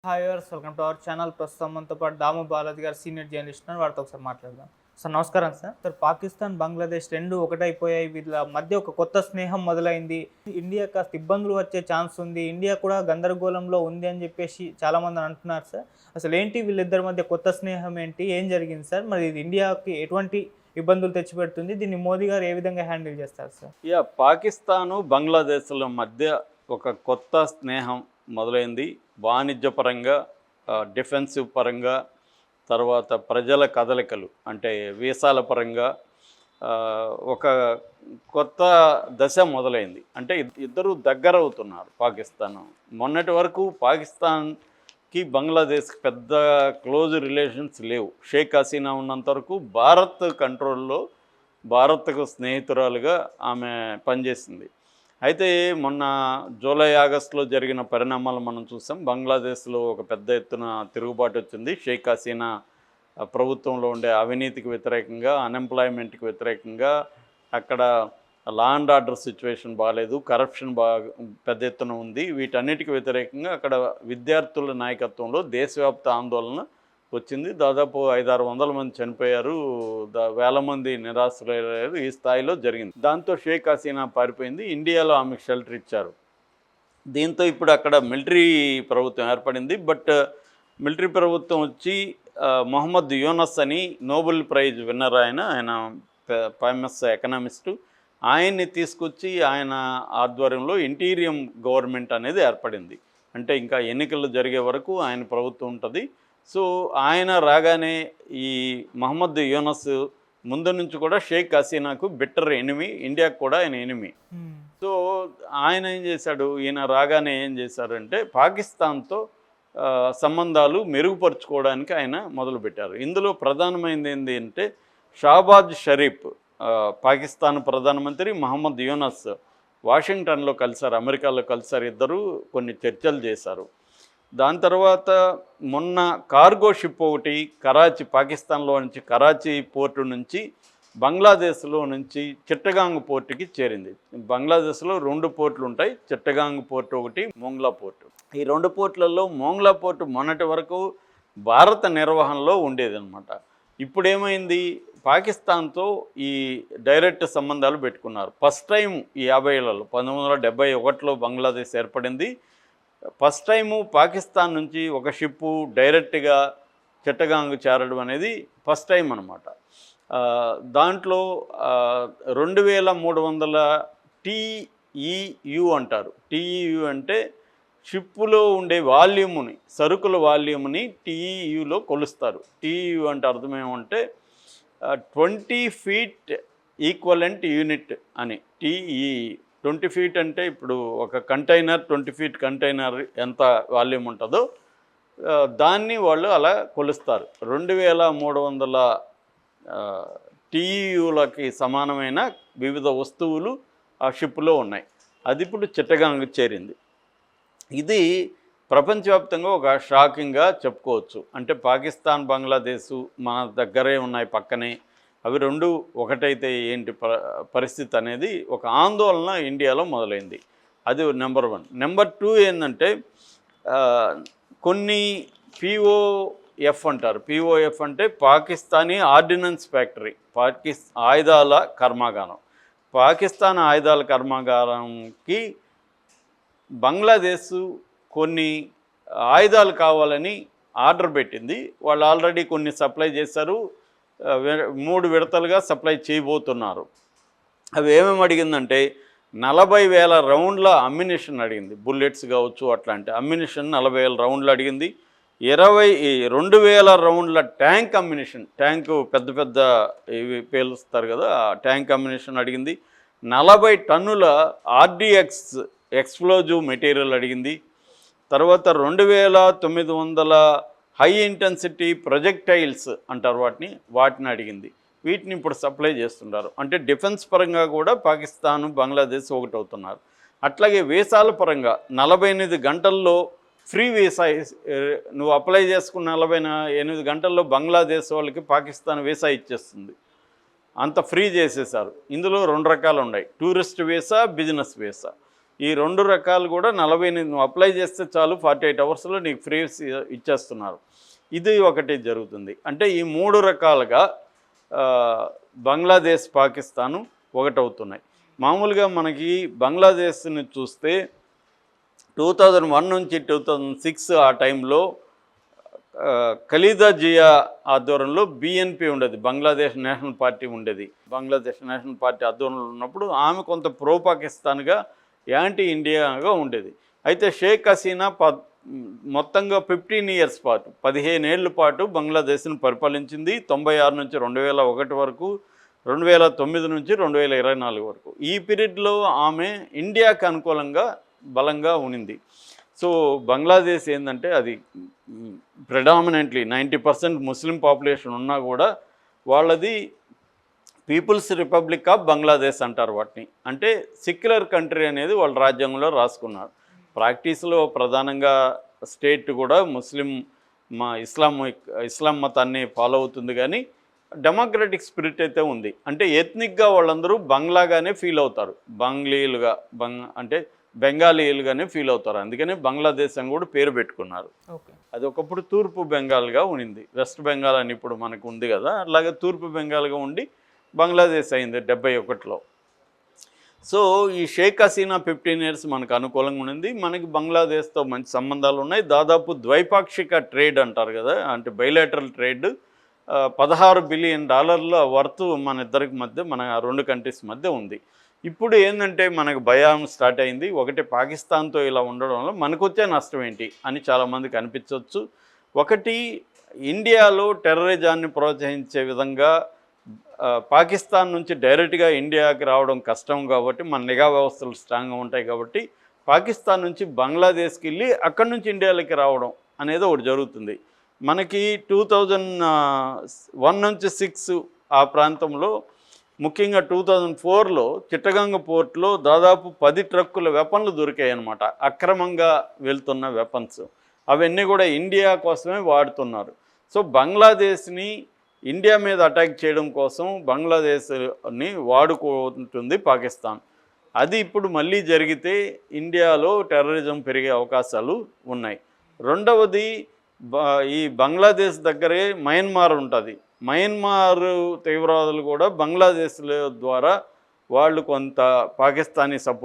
Hi viewers, welcome to our channel. ప్రస్తుతం మనతో పాటు దాము బాలాజీ గారు సీనియర్ జర్నలిస్ట్ ఉన్నారు. వారితో ఒకసారి మాట్లాడదాం. సార్ నమస్కారం. సార్ పాకిస్తాన్ బంగ్లాదేశ్ రెండు ఒకటైపోయాయి. వీళ్ళ మధ్య ఒక కొత్త స్నేహం మొదలైంది. ఇండియా కాస్త ఇబ్బందులు వచ్చే ఛాన్స్ ఉంది, ఇండియా కూడా గందరగోళంలో ఉంది అని చెప్పేసి చాలామంది అంటున్నారు. సార్ అసలు ఏంటి వీళ్ళిద్దరి మధ్య కొత్త స్నేహం ఏంటి, ఏం జరిగింది సార్? మరి ఇది ఇండియాకి ఎటువంటి ఇబ్బందులు తెచ్చిపెడుతుంది? దీన్ని మోదీ గారు ఏ విధంగా హ్యాండిల్ చేస్తారు సార్? పాకిస్తాను బంగ్లాదేశ్ల మధ్య ఒక కొత్త స్నేహం మొదలైంది. వాణిజ్యపరంగా, డిఫెన్సివ్ పరంగా, తర్వాత ప్రజల కదలికలు అంటే వీసాల పరంగా ఒక కొత్త దశ మొదలైంది. అంటే ఇద్దరు దగ్గర అవుతున్నారు. పాకిస్తాన్ మొన్నటి వరకు పాకిస్తాన్కి బంగ్లాదేశ్కి పెద్ద క్లోజ్ రిలేషన్స్ లేవు. షేక్ హసీనా ఉన్నంత వరకు భారత్ కంట్రోల్లో, భారత్కు స్నేహితురాలుగా ఆమె పనిచేసింది. అయితే మొన్న జూలై ఆగస్టులో జరిగిన పరిణామాలు మనం చూసాం. బంగ్లాదేశ్లో ఒక పెద్ద ఎత్తున తిరుగుబాటు వచ్చింది. షేక్ హసీనా ప్రభుత్వంలో ఉండే అవినీతికి వ్యతిరేకంగా, అన్ఎంప్లాయ్మెంట్కి వ్యతిరేకంగా, అక్కడ లా అండ్ ఆర్డర్ సిచ్యువేషన్ బాగాలేదు, కరప్షన్ పెద్ద ఎత్తున ఉంది. వీటన్నిటికి వ్యతిరేకంగా అక్కడ విద్యార్థుల నాయకత్వంలో దేశవ్యాప్త ఆందోళన వచ్చింది. దాదాపు 500-600 మంది చనిపోయారు, వేల మంది నిరాశ్రయ్యారు. ఈ స్థాయిలో జరిగింది. దాంతో షేక్ హసీనా పారిపోయింది. ఇండియాలో ఆమెకు షెల్టర్ ఇచ్చారు. దీంతో ఇప్పుడు అక్కడ మిలిటరీ ప్రభుత్వం ఏర్పడింది. బట్ మిలిటరీ ప్రభుత్వం వచ్చి మొహమ్మద్ యూనస్ అని నోబెల్ ప్రైజ్ విన్నర్, ఆయన ఫేమస్ ఎకనామిస్టు, ఆయన్ని తీసుకొచ్చి ఆయన ఆధ్వర్యంలో ఇంటీరియం గవర్నమెంట్ అనేది ఏర్పడింది. అంటే ఇంకా ఎన్నికలు జరిగే వరకు ఆయన ప్రభుత్వం ఉంటుంది. సో ఆయన రాగానే ఈ మహమ్మద్ యూనస్ ముందు నుంచి కూడా షేక్ హసీనాకు బిట్టర్ ఎనిమి, ఇండియాకు కూడా ఆయన ఎనిమి. సో ఆయన ఏం చేశాడు, ఈయన రాగానే ఏం చేశారంటే పాకిస్తాన్తో సంబంధాలు మెరుగుపరుచుకోవడానికి ఆయన మొదలుపెట్టారు. ఇందులో ప్రధానమైనది ఏంటి అంటే షాబాజ్ షరీఫ్, పాకిస్తాన్ ప్రధానమంత్రి, మహమ్మద్ యూనస్ వాషింగ్టన్లో కలిశారు, అమెరికాలో కలిశారు. ఇద్దరు కొన్ని చర్చలు చేశారు. దాని తర్వాత మొన్న కార్గో షిప్ ఒకటి కరాచీ, పాకిస్తాన్లో నుంచి కరాచీ పోర్టు నుంచి బంగ్లాదేశ్లో నుంచి చిట్టగాంగ్ పోర్టుకి చేరింది. బంగ్లాదేశ్లో 2 పోర్టులు ఉంటాయి, చిట్టగాంగ్ పోర్టు ఒకటి, మోంగ్లా పోర్టు. ఈ 2 పోర్టులలో మోంగ్లా పోర్టు మొన్నటి వరకు భారత నిర్వహణలో ఉండేదన్నమాట. ఇప్పుడేమైంది, పాకిస్తాన్తో ఈ డైరెక్ట్ సంబంధాలు పెట్టుకున్నారు. ఫస్ట్ టైం ఈ 50 ఏళ్లలో 1971లో బంగ్లాదేశ్ ఏర్పడింది. ఫస్ట్ టైము పాకిస్తాన్ నుంచి ఒక షిప్పు డైరెక్ట్గా చిట్టగాంగ్ చేరడం అనేది ఫస్ట్ టైం అనమాట. దాంట్లో 2300 TEU అంటారు. TEU అంటే షిప్పులో ఉండే వాల్యూమ్ని, సరుకుల వాల్యూమ్ని TEUలో కొలుస్తారు. TEU అంటే అర్థం ఏమంటే 20 ఫీట్ ఈక్వలెంట్ యూనిట్ అని. TEU 20 ఫీట్ అంటే ఇప్పుడు ఒక కంటైనర్, 20 ఫీట్ కంటైనర్ ఎంత వాల్యూమ్ ఉంటుందో దాన్ని వాళ్ళు అలా కొలుస్తారు. 2300 TEUలకి సమానమైన వివిధ వస్తువులు ఆ షిప్లో ఉన్నాయి. అది ఇప్పుడు చిట్టగాంగ్ చేరింది. ఇది ప్రపంచవ్యాప్తంగా ఒక షాకింగ్గా చెప్పుకోవచ్చు. అంటే పాకిస్తాన్, బంగ్లాదేశ్ మన దగ్గరే ఉన్నాయి, పక్కనే. అవి 2 ఒకటైతే ఏంటి పరిస్థితి అనేది ఒక ఆందోళన ఇండియాలో మొదలైంది. అది నెంబర్ 1. నెంబర్ 2 ఏంటంటే కొన్ని POF అంటారు. POF అంటే పాకిస్తానీ ఆర్డినెన్స్ ఫ్యాక్టరీ, ఆయుధాల కర్మాగారం. పాకిస్తాన్ ఆయుధాల కర్మాగారంకి బంగ్లాదేశ్ కొన్ని ఆయుధాలు కావాలని ఆర్డర్ పెట్టింది. వాళ్ళు ఆల్రెడీ కొన్ని సప్లై చేశారు, 3 విడతలుగా సప్లై చేయబోతున్నారు. అవి ఏమేమి అడిగిందంటే 40,000 రౌండ్ల అమ్యునిషన్ అడిగింది. బుల్లెట్స్ కావచ్చు, అట్లాంటి అమ్యునిషన్ 40,000 రౌండ్లు అడిగింది. 22,000 రౌండ్ల ట్యాంక్ అమ్యునిషన్, ట్యాంకు పెద్ద పెద్ద ఇవి పేలుస్తారు కదా, ఆ ట్యాంక్ అమ్యునిషన్ అడిగింది. 40 టన్నుల RDX ఎక్స్ప్లోజివ్ మెటీరియల్ అడిగింది. తర్వాత 2,900 హై ఇంటెన్సిటీ ప్రొజెక్టైల్స్ అంటారు వాటిని అడిగింది. వీటిని ఇప్పుడు సప్లై చేస్తున్నారు. అంటే డిఫెన్స్ పరంగా కూడా పాకిస్తాన్, బంగ్లాదేశ్ ఒకటవుతున్నారు. అట్లాగే వీసాల పరంగా 48 గంటల్లో ఫ్రీ వీసా, నువ్వు అప్లై చేసుకున్న 48 గంటల్లో బంగ్లాదేశ్ వాళ్ళకి పాకిస్తాన్ వీసా ఇచ్చేస్తుంది. అంత ఫ్రీ చేసేసారు. ఇందులో 2 రకాలు ఉన్నాయి, టూరిస్ట్ వీసా, బిజినెస్ వీసా. ఈ 2 రకాలు కూడా 48 నువ్వు అప్లై చేస్తే చాలు 48 అవర్స్లో నీకు ఫ్రీ ఇచ్చేస్తున్నారు. ఇది ఒకటి జరుగుతుంది. అంటే ఈ 3 రకాలుగా బంగ్లాదేశ్ పాకిస్తాను ఒకటవుతున్నాయి. మామూలుగా మనకి బంగ్లాదేశ్ని చూస్తే 2001 నుంచి 2006 ఆ టైంలో ఖలీదా జియా ఆధ్వర్యంలో బిఎన్పి ఉండేది, బంగ్లాదేశ్ నేషనల్ పార్టీ ఉండేది. బంగ్లాదేశ్ నేషనల్ పార్టీ ఆధ్వర్యంలో ఉన్నప్పుడు ఆమె కొంత ప్రో పాకిస్తాన్గా యాంటీ ఇండియాగా ఉండేది. అయితే షేక్ హసీనా మొత్తంగా 15 ఇయర్స్ పాటు 15 ఏళ్ళ పాటు బంగ్లాదేశ్ను పరిపాలించింది. 96 నుంచి 2001 వరకు, 2009 నుంచి 2024 వరకు. ఈ పీరియడ్లో ఆమె ఇండియాకి అనుకూలంగా బలంగా ఉనింది. సో బంగ్లాదేశ్ ఏంటంటే అది ప్రెడామినెంట్లీ 90% ముస్లిం పాపులేషన్ ఉన్నా కూడా వాళ్ళది పీపుల్స్ రిపబ్లిక్ ఆఫ్ బంగ్లాదేశ్ అంటారు వాటిని. అంటే సెక్యులర్ కంట్రీ అనేది వాళ్ళ రాజ్యాంగంలో రాసుకున్నారు. ప్రాక్టీస్లో ప్రధానంగా స్టేట్ కూడా ఇస్లాం మతాన్ని ఫాలో అవుతుంది, కానీ డెమోక్రటిక్ స్పిరిట్ అయితే ఉంది. అంటే ఎథ్నిక్గా వాళ్ళందరూ బంగ్లాగానే ఫీల్ అవుతారు, అంటే బెంగాలీలుగానే ఫీల్ అవుతారు. అందుకని బంగ్లాదేశ్ అని కూడా పేరు పెట్టుకున్నారు. అది ఒకప్పుడు తూర్పు బెంగాల్గా ఉండింది, వెస్ట్ బెంగాల్ అని ఇప్పుడు మనకు ఉంది కదా, అలాగే తూర్పు బెంగాల్గా ఉండి బంగ్లాదేశ్ అయింది 71లో. సో ఈ షేక్ హసీనా 15 ఇయర్స్ మనకు అనుకూలంగా ఉండింది. మనకి బంగ్లాదేశ్తో మంచి సంబంధాలు ఉన్నాయి. దాదాపు ద్వైపాక్షిక ట్రేడ్ అంటారు కదా, అంటే బైలాటరల్ ట్రేడ్ $16 బిలియన్ వర్త్ మన ఇద్దరికి మధ్య, మన 2 కంట్రీస్ మధ్య ఉంది. ఇప్పుడు ఏంటంటే మనకు భయం స్టార్ట్ అయింది. ఒకటి, పాకిస్తాన్తో ఇలా ఉండడం వల్ల మనకు వచ్చే నష్టం ఏంటి అని చాలామందికి అనిపించవచ్చు. ఒకటి, ఇండియాలో టెర్రరిజాన్ని ప్రోత్సహించే విధంగా పాకిస్తాన్ నుంచి డైరెక్ట్గా ఇండియాకి రావడం కష్టం కాబట్టి, మన నిఘా వ్యవస్థలు స్ట్రాంగ్గా ఉంటాయి కాబట్టి పాకిస్తాన్ నుంచి బంగ్లాదేశ్కి వెళ్ళి అక్కడి నుంచి ఇండియాలోకి రావడం అనేది ఒకటి జరుగుతుంది. మనకి 2001 నుంచి 6 ఆ ప్రాంతంలో, ముఖ్యంగా 2004లో చిట్టగంగ పోర్ట్లో దాదాపు 10 ట్రక్కుల వెపన్లు దొరికాయి అన్నమాట, అక్రమంగా వెళ్తున్న వెపన్స్. అవన్నీ కూడా ఇండియా కోసమే వాడుతున్నారు. సో బంగ్లాదేశ్ని ఇండియా మీద అటాక్ చేయడం కోసం బంగ్లాదేశ్ని వాడుకుంటుంది పాకిస్తాన్. అది ఇప్పుడు మళ్ళీ జరిగితే ఇండియాలో టెర్రరిజం పెరిగే అవకాశాలు ఉన్నాయి. రెండవది, ఈ బంగ్లాదేశ్ దగ్గరే మయన్మార్ ఉంటుంది. మయన్మార్ తీవ్రవాదులు కూడా బంగ్లాదేశ్ ద్వారా వాళ్ళు కొంత పాకిస్తానీ సపోర్ట్